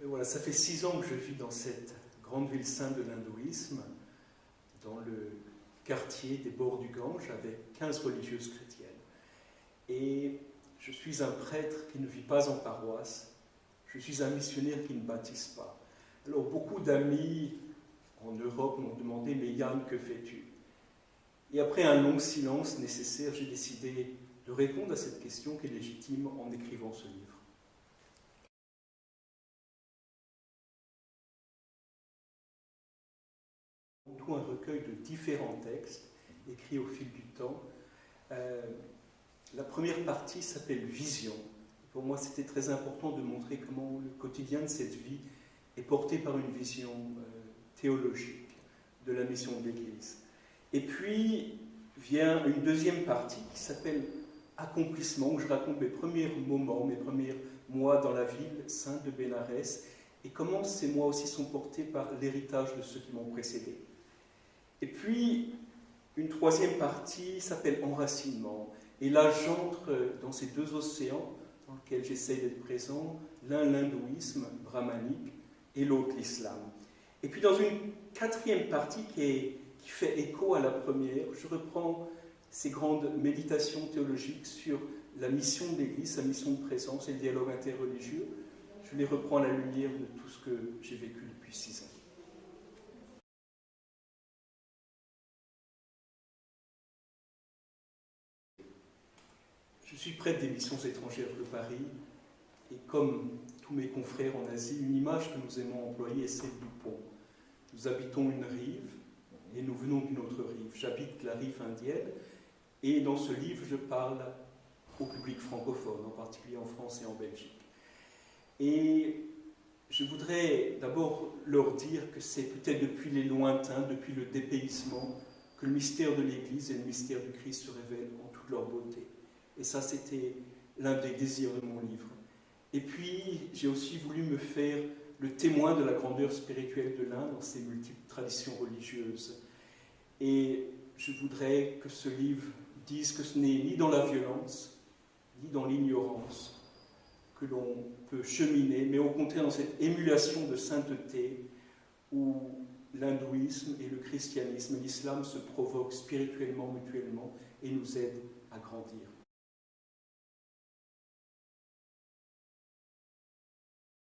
Voilà, ça fait 6 ans que je vis dans cette grande ville sainte de l'hindouisme, dans le quartier des bords du Gange, avec 15 religieuses chrétiennes. Et je suis un prêtre qui ne vit pas en paroisse, je suis un missionnaire qui ne baptise pas. Alors beaucoup d'amis en Europe m'ont demandé « Mais Yann, que fais-tu » Et après un long silence nécessaire, j'ai décidé de répondre à cette question qui est légitime en écrivant ce livre. Tout un recueil de différents textes écrits au fil du temps. La première partie s'appelle « Vision ». Pour moi, c'était très important de montrer comment le quotidien de cette vie est porté par une vision théologique de la mission de l'Église. Et puis vient une deuxième partie qui s'appelle « Accomplissement », où je raconte mes premiers moments, mes premiers mois dans la ville sainte de Bénarès, et comment ces mois aussi sont portés par l'héritage de ceux qui m'ont précédé. Et puis, une troisième partie s'appelle « Enracinement ». Et là, j'entre dans ces deux océans dans lesquels j'essaie d'être présent, l'un l'hindouisme brahmanique et l'autre l'islam. Et puis dans une quatrième partie qui fait écho à la première, je reprends ces grandes méditations théologiques sur la mission de l'Église, sa mission de présence et le dialogue interreligieux. Je les reprends à la lumière de tout ce que j'ai vécu depuis 6 ans. Je suis prêtre des missions étrangères de Paris, et comme tous mes confrères en Asie, une image que nous aimons employer est celle du pont. Nous habitons une rive, et nous venons d'une autre rive. J'habite la rive indienne, et dans ce livre, je parle au public francophone, en particulier en France et en Belgique. Et je voudrais d'abord leur dire que c'est peut-être depuis les lointains, depuis le dépaysement, que le mystère de l'Église et le mystère du Christ se révèlent en toute leur beauté. Et ça, c'était l'un des désirs de mon livre. Et puis, j'ai aussi voulu me faire le témoin de la grandeur spirituelle de l'Inde dans ses multiples traditions religieuses. Et je voudrais que ce livre dise que ce n'est ni dans la violence, ni dans l'ignorance que l'on peut cheminer, mais au contraire dans cette émulation de sainteté où l'hindouisme et le christianisme et l'islam se provoquent spirituellement, mutuellement, et nous aident à grandir.